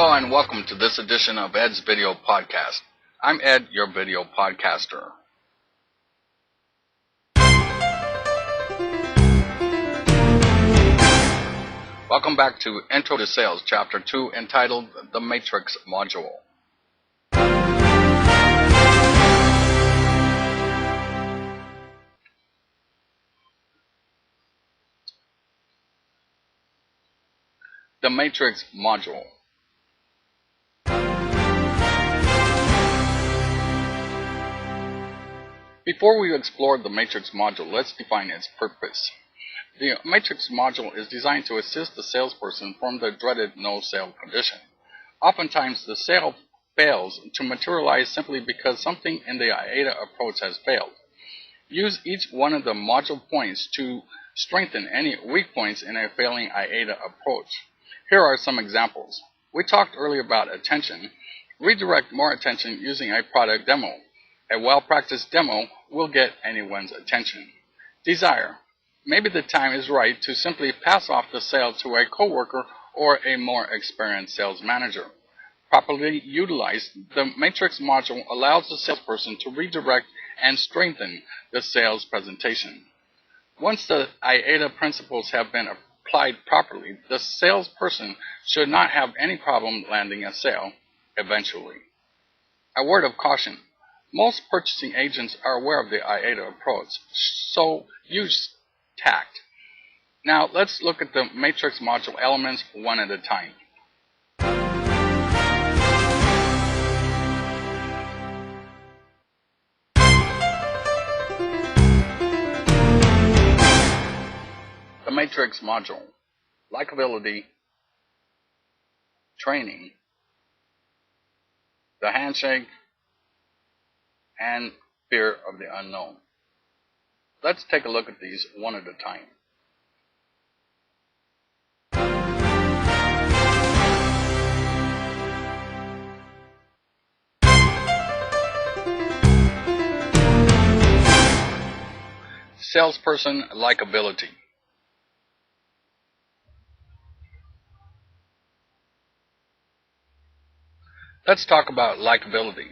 Hello and welcome to this edition of Ed's Video Podcast. I'm Ed, your video podcaster. Welcome back to Intro to Sales, Chapter 2, entitled The Matrix Module. The Matrix Module. Before we explore the Matrix Module, let's define its purpose. The Matrix Module is designed to assist the salesperson from the dreaded no-sale condition. Oftentimes, the sale fails to materialize simply because something in the AIDA approach has failed. Use each one of the module points to strengthen any weak points in a failing AIDA approach. Here are some examples. We talked earlier about attention. Redirect more attention using a product demo. A well-practiced demo will get anyone's attention. Desire. Maybe the time is right to simply pass off the sale to a coworker or a more experienced sales manager. Properly utilized, the Matrix Module allows the salesperson to redirect and strengthen the sales presentation. Once the AIDA principles have been applied properly, the salesperson should not have any problem landing a sale eventually. A word of caution. Most purchasing agents are aware of the AIDA approach, so use tact. Now let's look at the Matrix Module elements one at a time. The Matrix Module. Likability, training, the handshake, and fear of the unknown. Let's take a look at these one at a time. Salesperson likability. Let's talk about likability.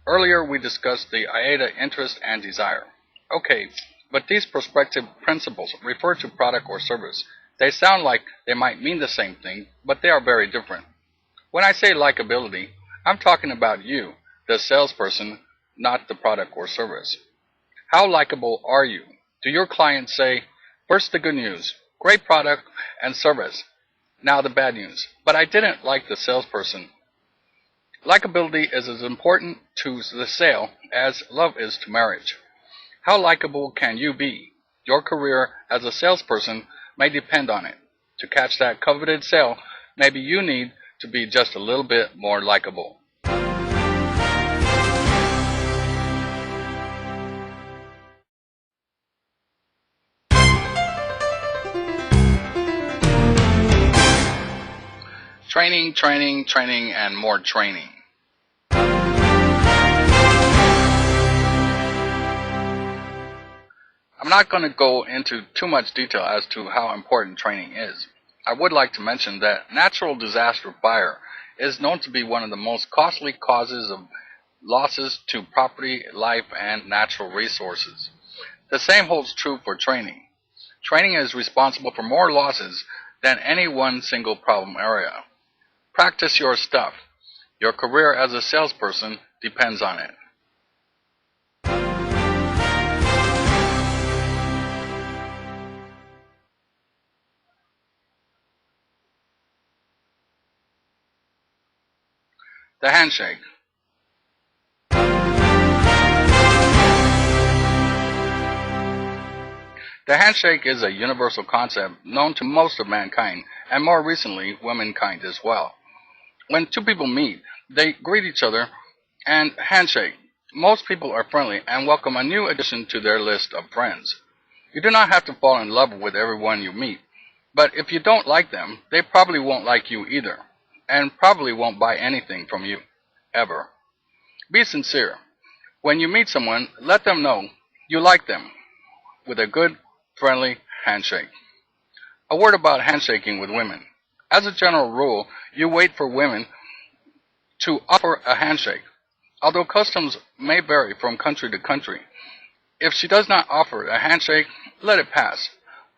Earlier we discussed the AIDA interest and desire. Okay, but these prospective principles refer to product or service. They sound like they might mean the same thing, but they are very different. When I say likability, I'm talking about you, the salesperson, not the product or service. How likable are you? Do your clients say, first the good news, great product and service, now the bad news, but I didn't like the salesperson? Likability is as important to the sale as love is to marriage. How likable can you be? Your career as a salesperson may depend on it. To catch that coveted sale, maybe you need to be just a little bit more likable. Training, training, training, and more training. I'm not going to go into too much detail as to how important training is. I would like to mention that natural disaster fire is known to be one of the most costly causes of losses to property, life, and natural resources. The same holds true for training. Training is responsible for more losses than any one single problem area. Practice your stuff. Your career as a salesperson depends on it. The handshake. The handshake is a universal concept known to most of mankind, and more recently, womankind as well. When two people meet, they greet each other and handshake. Most people are friendly and welcome a new addition to their list of friends. You do not have to fall in love with everyone you meet, but if you don't like them, they probably won't like you either, and probably won't buy anything from you, ever. Be sincere. When you meet someone, let them know you like them with a good, friendly handshake. A word about handshaking with women. As a general rule, you wait for women to offer a handshake. Although customs may vary from country to country, if she does not offer a handshake, let it pass.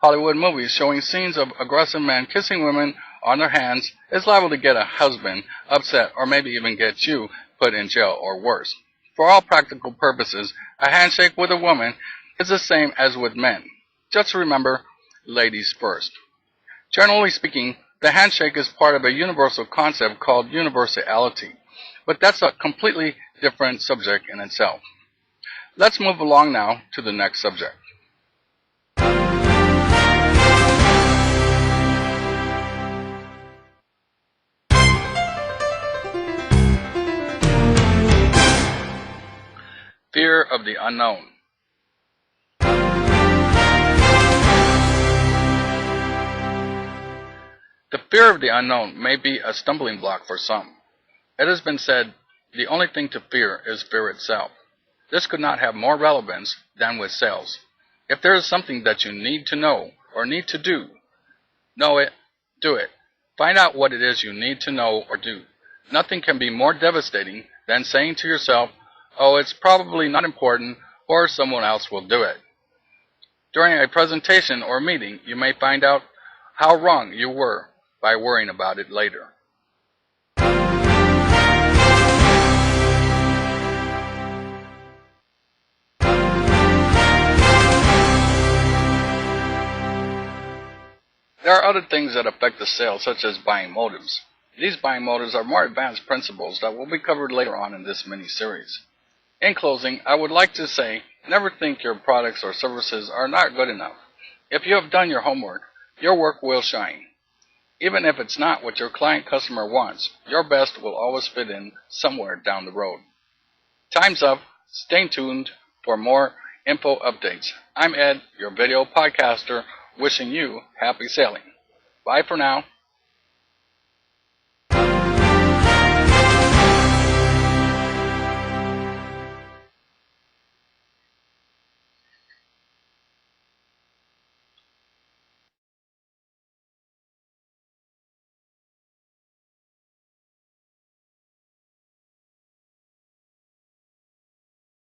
Hollywood movies showing scenes of aggressive men kissing women on their hands is liable to get a husband upset or maybe even get you put in jail or worse. For all practical purposes, a handshake with a woman is the same as with men. Just remember, ladies first. Generally speaking, the handshake is part of a universal concept called universality, but that's a completely different subject in itself. Let's move along now to the next subject. Fear of the unknown. The fear of the unknown may be a stumbling block for some. It has been said, the only thing to fear is fear itself. This could not have more relevance than with sales. If there is something that you need to know or need to do, know it, do it. Find out what it is you need to know or do. Nothing can be more devastating than saying to yourself, oh, it's probably not important, or someone else will do it. During a presentation or meeting, you may find out how wrong you were by worrying about it later. There are other things that affect the sale, such as buying motives. These buying motives are more advanced principles that will be covered later on in this mini-series. In closing, I would like to say, never think your products or services are not good enough. If you have done your homework, your work will shine. Even if it's not what your client customer wants, your best will always fit in somewhere down the road. Time's up. Stay tuned for more info updates. I'm Ed, your video podcaster, wishing you happy sailing. Bye for now.